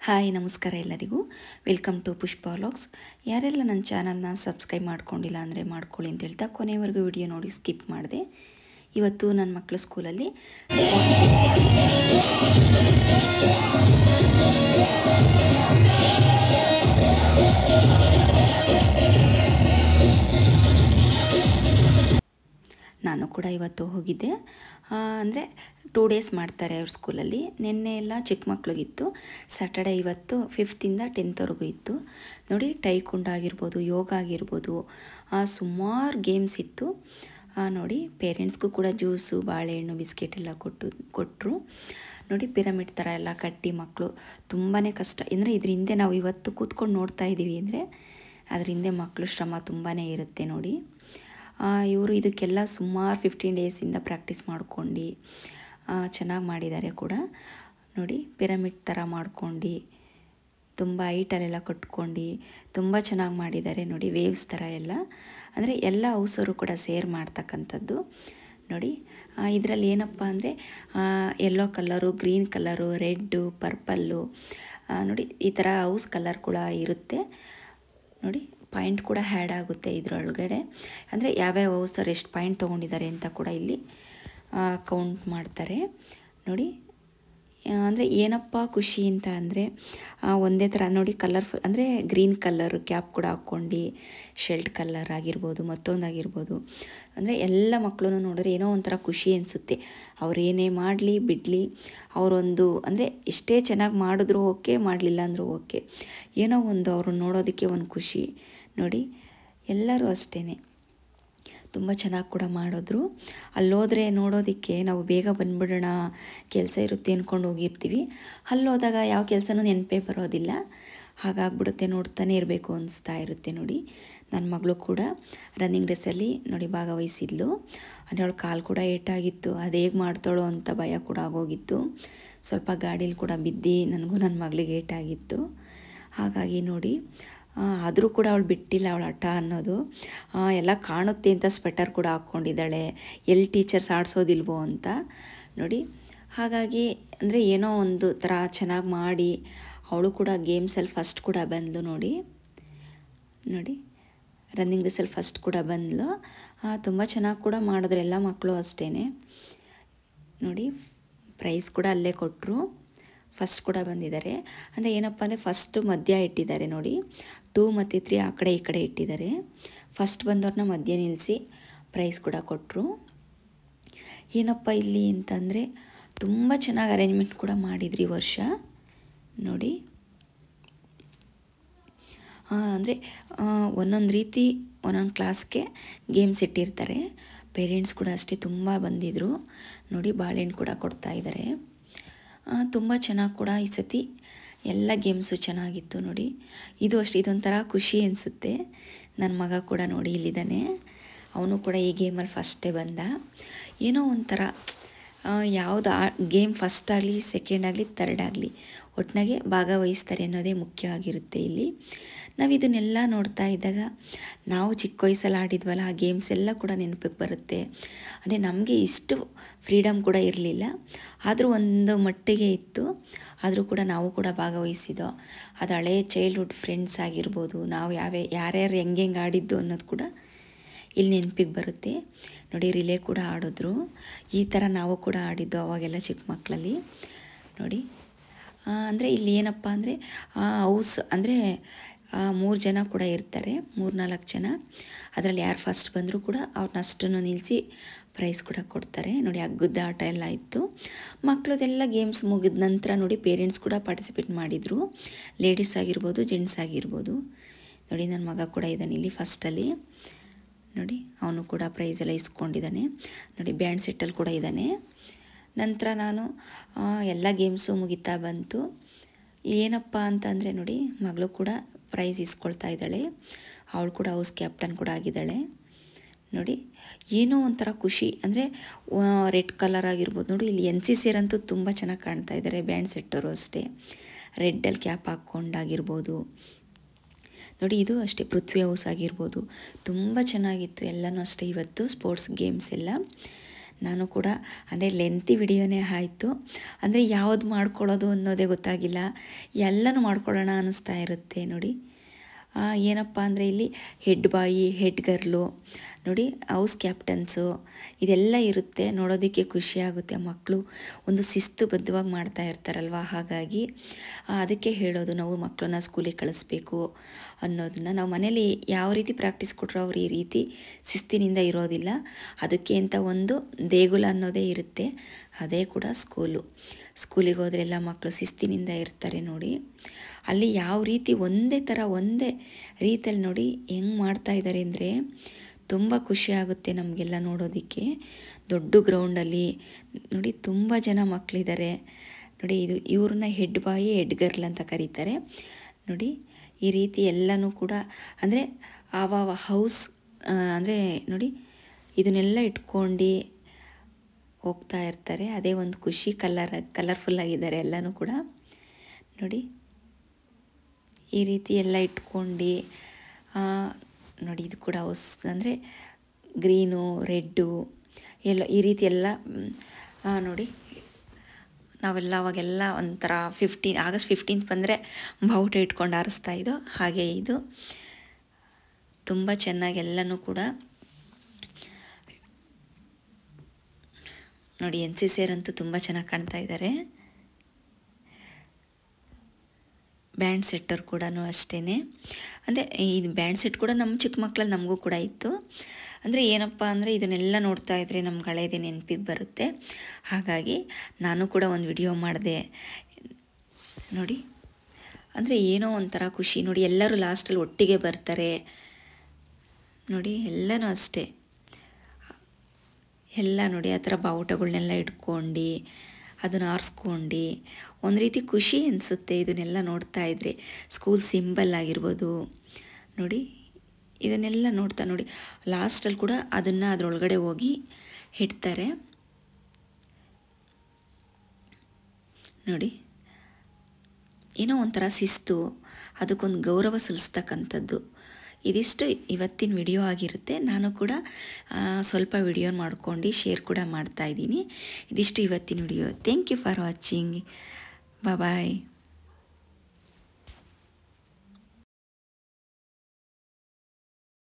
Hi ನಮಸ್ಕಾರ ಎಲ್ಲರಿಗೂ welcome to Pushpa vlogs. ಯಾರೆಲ್ಲ ನನ್ನ ಚಾನಲ್ನ ಸಬ್ಸ್ಕ್ರೈಬ್ ಮಾಡ್ಕೊಂಡಿಲ್ಲ ಅಂದರೆ ಮಾಡ್ಕೊಳ್ಳಿ ಅಂತ ಹೇಳ್ತಾ ಕೊನೆವರೆಗೂ ವಿಡಿಯೋ ನೋಡಿ ಸ್ಕಿಪ್ ಮಾಡಿದೆ. ಇವತ್ತು ನನ್ನ ಮಕ್ಕಳ ಸ್ಕೂಲಲ್ಲಿ ಸ್ಪೋರ್ಟ್ಸ್ ನಾನು ಕೂಡ ಇವತ್ತು ಹೋಗಿದ್ದೆ. ಅಂದರೆ 2 ಡೇಸ್ ಮಾಡ್ತಾರೆ ಅವ್ರ ಸ್ಕೂಲಲ್ಲಿ. ನಿನ್ನೆ ಎಲ್ಲ ಚಿಕ್ಕ ಮಕ್ಳಿಗಿತ್ತು, ಸ್ಯಾಟರ್ಡೆ ಇವತ್ತು 5th-ಇಂದ 10th ಇತ್ತು. ನೋಡಿ ಟೈಕುಂಡ ಆಗಿರ್ಬೋದು, ಯೋಗ ಆಗಿರ್ಬೋದು, ಸುಮಾರು ಗೇಮ್ಸ್ ಇತ್ತು. ನೋಡಿ ಪೇರೆಂಟ್ಸ್ಗೂ ಕೂಡ ಜ್ಯೂಸು, ಬಾಳೆಹಣ್ಣು, ಬಿಸ್ಕೆಟ್ ಎಲ್ಲ ಕೊಟ್ಟರು. ನೋಡಿ ಪಿರಮಿಡ್ ಥರ ಎಲ್ಲ ಕಟ್ಟಿ ಮಕ್ಕಳು ತುಂಬಾ ಕಷ್ಟ. ಅಂದರೆ ಇದ್ರ ಹಿಂದೆ ನಾವು ಇವತ್ತು ಕೂತ್ಕೊಂಡು ನೋಡ್ತಾ ಇದ್ದೀವಿ ಅಂದರೆ ಅದ್ರ ಹಿಂದೆ ಮಕ್ಕಳು ಶ್ರಮ ತುಂಬಾ ಇರುತ್ತೆ ನೋಡಿ. ಇವರು ಇದಕ್ಕೆಲ್ಲ ಸುಮಾರು 15 ಡೇಸಿಂದ ಪ್ರಾಕ್ಟೀಸ್ ಮಾಡ್ಕೊಂಡು ಚೆನ್ನಾಗಿ ಮಾಡಿದ್ದಾರೆ ಕೂಡ. ನೋಡಿ ಪಿರಮಿಡ್ ಥರ ಮಾಡ್ಕೊಂಡು ತುಂಬ ಹೈಟಲ್ಲೆಲ್ಲ ಕಟ್ಕೊಂಡು ತುಂಬ ಚೆನ್ನಾಗಿ ಮಾಡಿದ್ದಾರೆ ನೋಡಿ. ವೇವ್ಸ್ ಥರ ಎಲ್ಲ, ಅಂದರೆ ಎಲ್ಲ ಹೌಸರು ಕೂಡ ಸೇರ್ ಮಾಡ್ತಕ್ಕಂಥದ್ದು ನೋಡಿ. ಇದರಲ್ಲಿ ಏನಪ್ಪ ಅಂದರೆ yellow colour, green colour, red, purple ನೋಡಿ ಈ ಥರ ಹೌಸ್ ಕಲರ್ ಕೂಡ ಇರುತ್ತೆ ನೋಡಿ. ಪಾಯಿಂಟ್ ಕೂಡ ಹ್ಯಾಡ್ ಆಗುತ್ತೆ ಇದರೊಳಗಡೆ, ಅಂದರೆ ಯಾವ್ಯಾವ ಹೌಸರ್ ಎಷ್ಟು ಪಾಯಿಂಟ್ ತೊಗೊಂಡಿದ್ದಾರೆ ಅಂತ ಕೂಡ ಇಲ್ಲಿ ಕೌಂಟ್ ಮಾಡ್ತಾರೆ ನೋಡಿ. ಅಂದರೆ ಏನಪ್ಪ ಖುಷಿ ಅಂತ ಅಂದರೆ ಒಂದೇ ಥರ ನೋಡಿ ಕಲರ್ಫುಲ್, ಅಂದರೆ ಗ್ರೀನ್ ಕಲರ್ ಕ್ಯಾಪ್ ಕೂಡ ಹಾಕ್ಕೊಂಡು, ಶೆಲ್ಟ್ ಕಲರ್ ಆಗಿರ್ಬೋದು, ಮತ್ತೊಂದಾಗಿರ್ಬೋದು, ಅಂದರೆ ಎಲ್ಲ ಮಕ್ಕಳು ನೋಡಿದ್ರೆ ಏನೋ ಒಂಥರ ಖುಷಿ ಅನಿಸುತ್ತೆ. ಅವ್ರು ಏನೇ ಮಾಡಲಿ ಬಿಡಲಿ, ಅವರೊಂದು ಅಂದರೆ ಎಷ್ಟೇ ಚೆನ್ನಾಗಿ ಮಾಡಿದ್ರು ಓಕೆ, ಮಾಡಲಿಲ್ಲ ಅಂದರೂ ಓಕೆ, ಏನೋ ಒಂದು ಅವರು ನೋಡೋದಕ್ಕೆ ಒಂದು ಖುಷಿ ನೋಡಿ. ಎಲ್ಲರೂ ಅಷ್ಟೇ ತುಂಬ ಚೆನ್ನಾಗಿ ಕೂಡ ಮಾಡಿದ್ರು. ಅಲ್ಲೋದ್ರೆ ನೋಡೋದಕ್ಕೆ ನಾವು ಬೇಗ ಬಂದುಬಿಡೋಣ, ಕೆಲಸ ಇರುತ್ತೆ ಅಂದ್ಕೊಂಡು ಹೋಗಿರ್ತೀವಿ. ಅಲ್ಲೋದಾಗ ಯಾವ ಕೆಲಸನೂ ನೆನಪೇ ಬರೋದಿಲ್ಲ, ಹಾಗಾಗ್ಬಿಡುತ್ತೆ, ನೋಡ್ತಾನೆ ಇರಬೇಕು ಅನಿಸ್ತಾ ಇರುತ್ತೆ ನೋಡಿ. ನನ್ನ ಮಗಳು ಕೂಡ ರನ್ನಿಂಗ್ ರೇಸಲ್ಲಿ ನೋಡಿ ಭಾಗವಹಿಸಿದ್ಲು. ಅಂದರೆ ಅವಳು ಕಾಲು ಕೂಡ ಏಟಾಗಿತ್ತು, ಅದು ಹೇಗೆ ಮಾಡ್ತಾಳೋ ಅಂತ ಭಯ ಕೂಡ ಆಗೋಗಿತ್ತು. ಸ್ವಲ್ಪ ಗಾಡೀಲಿ ಕೂಡ ಬಿದ್ದು ನನಗೂ ನನ್ನ ಮಗಳಿಗೆ ಏಟಾಗಿತ್ತು. ಹಾಗಾಗಿ ನೋಡಿ ಆದರೂ ಕೂಡ ಅವಳು ಬಿಟ್ಟಿಲ್ಲ, ಅವಳ ಹಠ ಅನ್ನೋದು. ಎಲ್ಲ ಕಾಣುತ್ತೆ ಅಂತ ಸ್ವೆಟರ್ ಕೂಡ ಹಾಕ್ಕೊಂಡಿದ್ದಾಳೆ, ಎಲ್ಲಿ ಟೀಚರ್ಸ್ ಆಡಿಸೋದಿಲ್ವೋ ಅಂತ ನೋಡಿ. ಹಾಗಾಗಿ ಅಂದರೆ ಏನೋ ಒಂದು ಥರ ಚೆನ್ನಾಗಿ ಮಾಡಿ ಅವಳು ಕೂಡ ಗೇಮ್ಸಲ್ಲಿ ಫಸ್ಟ್ ಕೂಡ ಬಂದಳು ನೋಡಿ. ನೋಡಿ ರನ್ನಿಂಗ್ ರೇಸಲ್ಲಿ ಫಸ್ಟ್ ಕೂಡ ಬಂದಳು. ತುಂಬ ಚೆನ್ನಾಗಿ ಕೂಡ ಮಾಡಿದ್ರು ಎಲ್ಲ ಮಕ್ಕಳು ಅಷ್ಟೇ ನೋಡಿ. ಪ್ರೈಸ್ ಕೂಡ ಅಲ್ಲೇ ಕೊಟ್ಟರು. ಫಸ್ಟ್ ಕೂಡ ಬಂದಿದ್ದಾರೆ. ಅಂದರೆ ಏನಪ್ಪ ಅಂದರೆ ಫಸ್ಟು ಮಧ್ಯ ಇಟ್ಟಿದ್ದಾರೆ ನೋಡಿ, 2 ಮತ್ತು 3 ಆ ಕಡೆ ಈ ಕಡೆ ಇಟ್ಟಿದ್ದಾರೆ. ಫಸ್ಟ್ ಬಂದವ್ರನ್ನ ಮಧ್ಯ ನಿಲ್ಲಿಸಿ ಪ್ರೈಸ್ ಕೂಡ ಕೊಟ್ಟರು. ಏನಪ್ಪ ಇಲ್ಲಿ ಅಂತಂದರೆ ತುಂಬ ಚೆನ್ನಾಗಿ ಅರೇಂಜ್ಮೆಂಟ್ ಕೂಡ ಮಾಡಿದ್ರಿ ಈ ವರ್ಷ ನೋಡಿ. ಅಂದರೆ ಒಂದೊಂದು ರೀತಿ ಒಂದೊಂದು ಕ್ಲಾಸ್ಗೆ ಗೇಮ್ಸ್ ಇಟ್ಟಿರ್ತಾರೆ. ಪೇರೆಂಟ್ಸ್ ಕೂಡ ಅಷ್ಟೇ ತುಂಬ ಬಂದಿದ್ದರು ನೋಡಿ. ಬಾಳೆಹಣ್ಣು ಕೂಡ ಕೊಡ್ತಾಯಿದ್ದಾರೆ. ತುಂಬ ಚೆನ್ನಾಗಿ ಕೂಡ ಈ ಸತಿ ಎಲ್ಲ ಗೇಮ್ಸು ಚೆನ್ನಾಗಿತ್ತು ನೋಡಿ. ಇದು ಅಷ್ಟೇ, ಇದೊಂಥರ ಖುಷಿ ಅನಿಸುತ್ತೆ. ನನ್ನ ಮಗ ಕೂಡ ನೋಡಿ ಇಲ್ಲಿದ್ದಾನೆ, ಅವನು ಕೂಡ ಈ ಗೇಮಲ್ಲಿ ಫಸ್ಟೇ ಬಂದ. ಏನೋ ಒಂಥರ ಯಾವುದು ಗೇಮ್ ಫಸ್ಟ್ ಆಗಲಿ, ಸೆಕೆಂಡ್ ಆಗಲಿ, ಥರ್ಡ್ ಆಗಲಿ, ಒಟ್ಟಿನಾಗೆ ಭಾಗವಹಿಸ್ತಾರೆ ಅನ್ನೋದೇ ಮುಖ್ಯವಾಗಿರುತ್ತೆ ಇಲ್ಲಿ. ನಾವು ಇದನ್ನೆಲ್ಲ ನೋಡ್ತಾ ಇದ್ದಾಗ ನಾವು ಚಿಕ್ಕ ವಯಸ್ಸಲ್ಲಿ ಆಡಿದ್ವಲ್ಲ ಆ ಗೇಮ್ಸ್ ಎಲ್ಲ ಕೂಡ ನೆನಪಿಗೆ ಬರುತ್ತೆ. ಅಂದರೆ ನಮಗೆ ಇಷ್ಟು ಫ್ರೀಡಮ್ ಕೂಡ ಇರಲಿಲ್ಲ, ಆದರೂ ಒಂದು ಮಟ್ಟಿಗೆ ಇತ್ತು. ಆದರೂ ಕೂಡ ನಾವು ಕೂಡ ಭಾಗವಹಿಸಿದ್ದೋ. ಅದು ಹಳೇ ಚೈಲ್ಡ್ಹುಡ್ ಫ್ರೆಂಡ್ಸ್ ಆಗಿರ್ಬೋದು, ನಾವು ಯಾರ್ಯಾರು ಹೆಂಗೆ ಆಡಿದ್ದು ಅನ್ನೋದು ಕೂಡ ಇಲ್ಲಿ ನೆನಪಿಗೆ ಬರುತ್ತೆ ನೋಡಿ. ರಿಲೇ ಕೂಡ ಆಡಿದ್ರು, ಈ ಥರ ನಾವು ಕೂಡ ಆಡಿದ್ದು ಅವಾಗೆಲ್ಲ ಚಿಕ್ಕ ಮಕ್ಕಳಲ್ಲಿ ನೋಡಿ. ಅಂದರೆ ಇಲ್ಲಿ ಏನಪ್ಪ ಅಂದರೆ ಹೌಸ್ ಅಂದರೆ 3 ಜನ ಕೂಡ ಇರ್ತಾರೆ, 3-4 ಜನ. ಅದರಲ್ಲಿ ಯಾರು ಫಸ್ಟ್ ಬಂದರೂ ಕೂಡ ಅವ್ರನ್ನ ಅಷ್ಟನ್ನು ನಿಲ್ಲಿಸಿ ಪ್ರೈಸ್ ಕೂಡ ಕೊಡ್ತಾರೆ ನೋಡಿ. ಹಗ್ಗದ ಆಟ ಎಲ್ಲ ಇತ್ತು. ಮಕ್ಕಳದೆಲ್ಲ ಗೇಮ್ಸ್ ಮುಗಿದ ನಂತರ ನೋಡಿ ಪೇರೆಂಟ್ಸ್ ಕೂಡ ಪಾರ್ಟಿಸಿಪೇಟ್ ಮಾಡಿದರು, ಲೇಡೀಸ್ ಆಗಿರ್ಬೋದು, ಜೆಂಟ್ಸ್ ಆಗಿರ್ಬೋದು ನೋಡಿ. ನನ್ನ ಮಗ ಕೂಡ ಇದ್ದಾನೆ ಇಲ್ಲಿ ಫಸ್ಟಲ್ಲಿ ನೋಡಿ, ಅವನು ಕೂಡ ಪ್ರೈಸ್ ಎಲ್ಲ ಇಸ್ಕೊಂಡಿದ್ದಾನೆ ನೋಡಿ. ಬ್ಯಾಂಡ್ ಸೆಟ್ಟಲ್ಲಿ ಕೂಡ ಇದ್ದಾನೆ. ನಂತರ ನಾನು ಎಲ್ಲ ಗೇಮ್ಸು ಮುಗಿತಾ ಬಂತು. ಏನಪ್ಪ ಅಂತಂದರೆ ನೋಡಿ, ಮಗಳು ಕೂಡ ಪ್ರೈಸ್ ಇಸ್ಕೊಳ್ತಾ ಇದ್ದಾಳೆ. ಅವಳು ಕೂಡ ಹೌಸ್ ಕ್ಯಾಪ್ಟನ್ ಕೂಡ ಆಗಿದ್ದಾಳೆ ನೋಡಿ. ಏನೋ ಒಂಥರ ಖುಷಿ, ಅಂದರೆ ರೆಡ್ ಕಲರ್ ಆಗಿರ್ಬೋದು ನೋಡಿ. ಇಲ್ಲಿ NCC ಅಂತೂ ತುಂಬ ಚೆನ್ನಾಗಿ ಕಾಣ್ತಾ ಇದ್ದಾರೆ. ಬ್ಯಾಂಡ್ ಸೆಟ್ಟರು ಅಷ್ಟೇ ರೆಡ್ಡಲ್ಲಿ ಕ್ಯಾಪ್ ಹಾಕ್ಕೊಂಡಾಗಿರ್ಬೋದು ನೋಡಿ. ಇದು ಅಷ್ಟೇ ಪೃಥ್ವಿ ಹೌಸ್ ಆಗಿರ್ಬೋದು ತುಂಬ ಚೆನ್ನಾಗಿತ್ತು ಎಲ್ಲನೂ ಅಷ್ಟೇ. ಇವತ್ತು ಸ್ಪೋರ್ಟ್ಸ್ ಗೇಮ್ಸ್ ಎಲ್ಲ ನಾನು ಕೂಡ ಅಂದರೆ ಲೆಂತಿ ವಿಡಿಯೋನೇ ಆಯಿತು, ಅಂದರೆ ಯಾವುದು ಮಾಡ್ಕೊಳ್ಳೋದು ಅನ್ನೋದೇ ಗೊತ್ತಾಗಿಲ್ಲ, ಎಲ್ಲನೂ ಮಾಡ್ಕೊಳ್ಳೋಣ ಅನ್ನಿಸ್ತಾ ಇರುತ್ತೆ ನೋಡಿ. ಏನಪ್ಪ ಅಂದರೆ ಇಲ್ಲಿ ಹೆಡ್ ಬಾಯಿ, ಹೆಡ್ ಗರ್ಲು ನೋಡಿ, ಹೌಸ್ ಕ್ಯಾಪ್ಟನ್ಸು ಇದೆಲ್ಲ ಇರುತ್ತೆ. ನೋಡೋದಕ್ಕೆ ಖುಷಿಯಾಗುತ್ತೆ. ಮಕ್ಕಳು ಒಂದು ಶಿಸ್ತುಬದ್ಧವಾಗಿ ಮಾಡ್ತಾ ಇರ್ತಾರಲ್ವ, ಹಾಗಾಗಿ ಅದಕ್ಕೆ ಹೇಳೋದು ನಾವು ಮಕ್ಕಳನ್ನ ಸ್ಕೂಲಿಗೆ ಕಳಿಸ್ಬೇಕು ಅನ್ನೋದನ್ನು. ನಾವು ಮನೇಲಿ ಯಾವ ರೀತಿ ಪ್ರಾಕ್ಟೀಸ್ ಕೊಟ್ಟರು ಅವ್ರು ಈ ರೀತಿ ಶಿಸ್ತಿನಿಂದ ಇರೋದಿಲ್ಲ. ಅದಕ್ಕೆ ಅಂತ ಒಂದು ದೇಗುಲ ಅನ್ನೋದೇ ಇರುತ್ತೆ, ಅದೇ ಕೂಡ ಸ್ಕೂಲಿಗೆ ಹೋದರೆ ಎಲ್ಲ ಮಕ್ಕಳು ಶಿಸ್ತಿನಿಂದ ಇರ್ತಾರೆ ನೋಡಿ. ಅಲ್ಲಿ ಯಾವ ರೀತಿ ಒಂದೇ ರೀತಿಯಲ್ಲಿ ನೋಡಿ ಹೆಂಗೆ ಮಾಡ್ತಾ ಇದ್ದಾರೆ ಅಂದರೆ ತುಂಬ ಖುಷಿ ಆಗುತ್ತೆ ನಮಗೆಲ್ಲ ನೋಡೋದಕ್ಕೆ. ದೊಡ್ಡ ಗ್ರೌಂಡಲ್ಲಿ ನೋಡಿ ತುಂಬ ಜನ ಮಕ್ಕಳಿದ್ದಾರೆ ನೋಡಿ. ಇವ್ರನ್ನ ಹೆಡ್ ಬಾಯಿ, ಹೆಡ್ ಗರ್ಲ್ ಅಂತ ಕರೀತಾರೆ ನೋಡಿ. ಈ ರೀತಿ ಎಲ್ಲನೂ ಕೂಡ ಅಂದರೆ ಆವ ಹೌಸ್ ಅಂದರೆ ನೋಡಿ ಇದನ್ನೆಲ್ಲ ಇಟ್ಕೊಂಡು ಹೋಗ್ತಾ ಇರ್ತಾರೆ. ಅದೇ ಒಂದು ಖುಷಿ. ಕಲರ್ಫುಲ್ಲಾಗಿದ್ದಾರೆ ಎಲ್ಲನೂ ಕೂಡ ನೋಡಿ. ಈ ರೀತಿ ಎಲ್ಲ ಇಟ್ಕೊಂಡು ನೋಡಿ, ಇದು ಕೂಡ ಹೌಸ್ ಅಂದರೆ ಗ್ರೀನು, ರೆಡ್ಡು ಎಲ್ಲ ಈ ರೀತಿ ಎಲ್ಲ ನೋಡಿ. ನಾವೆಲ್ಲ ಅವಾಗೆಲ್ಲ ಒಂಥರ ಆಗಸ್ಟ್ 15 ಬಂದರೆ ಬಾವುಟ ಇಟ್ಕೊಂಡು ಹಾರಿಸ್ತಾ ಇದ್ದೋ ಹಾಗೆ ಇದು ತುಂಬ ಚೆನ್ನಾಗಿ ಎಲ್ಲನೂ ಕೂಡ ನೋಡಿ. NCC ಅಂತೂ ತುಂಬ ಚೆನ್ನಾಗಿ ಕಾಣ್ತಾ ಇದ್ದಾರೆ. ಬ್ಯಾಂಡ್ ಸೆಟ್ಟರ್ ಕೂಡ ಅಷ್ಟೇ. ಅಂದರೆ ಇದು ಬ್ಯಾಂಡ್ ಸೆಟ್ ಕೂಡ ನಮ್ಮ ಚಿಕ್ಕ ಮಕ್ಕಳಲ್ಲಿ ನಮಗೂ ಕೂಡ ಇತ್ತು. ಅಂದರೆ ಏನಪ್ಪ ಅಂದರೆ ಇದನ್ನೆಲ್ಲ ನೋಡ್ತಾ ಇದ್ದರೆ ನಮ್ಗೆ ಹಳೇದೇ ನೆನಪಿಗೆ ಬರುತ್ತೆ. ಹಾಗಾಗಿ ನಾನು ಕೂಡ ಒಂದು ವಿಡಿಯೋ ಮಾಡಿದೆ ನೋಡಿ. ಅಂದರೆ ಏನೋ ಒಂಥರ ಖುಷಿ ನೋಡಿ. ಎಲ್ಲರೂ ಲಾಸ್ಟಲ್ಲಿ ಒಟ್ಟಿಗೆ ಬರ್ತಾರೆ ನೋಡಿ. ಎಲ್ಲನೂ ಅಷ್ಟೇ ಎಲ್ಲ ನೋಡಿ ಆ ಥರ ಬಾವುಟಗಳನ್ನೆಲ್ಲ ಇಟ್ಕೊಂಡು ಅದನ್ನು ಆರಿಸ್ಕೊಂಡು ಒಂದು ರೀತಿ ಖುಷಿ ಅನಿಸುತ್ತೆ ಇದನ್ನೆಲ್ಲ ನೋಡ್ತಾ ಇದ್ದರೆ. ಸ್ಕೂಲ್ ಸಿಂಬಲ್ ಆಗಿರ್ಬೋದು ನೋಡಿ, ಇದನ್ನೆಲ್ಲ ನೋಡ್ತಾ ನೋಡಿ ಲಾಸ್ಟಲ್ಲಿ ಕೂಡ ಅದನ್ನು ಅದರೊಳಗಡೆ ಹೋಗಿ ಇಡ್ತಾರೆ ನೋಡಿ. ಏನೋ ಒಂಥರ ಶಿಸ್ತು, ಅದಕ್ಕೊಂದು ಗೌರವ ಸಲ್ಲಿಸ್ತಕ್ಕಂಥದ್ದು. ಇದಿಷ್ಟು ಇವತ್ತಿನ ವಿಡಿಯೋ ಆಗಿರುತ್ತೆ. ನಾನು ಕೂಡ ಸ್ವಲ್ಪ ವಿಡಿಯೋ ಮಾಡ್ಕೊಂಡು ಶೇರ್ ಕೂಡ ಮಾಡ್ತಾಯಿದ್ದೀನಿ. ಇದಿಷ್ಟು ಇವತ್ತಿನ video. Thank you for watching. Bye.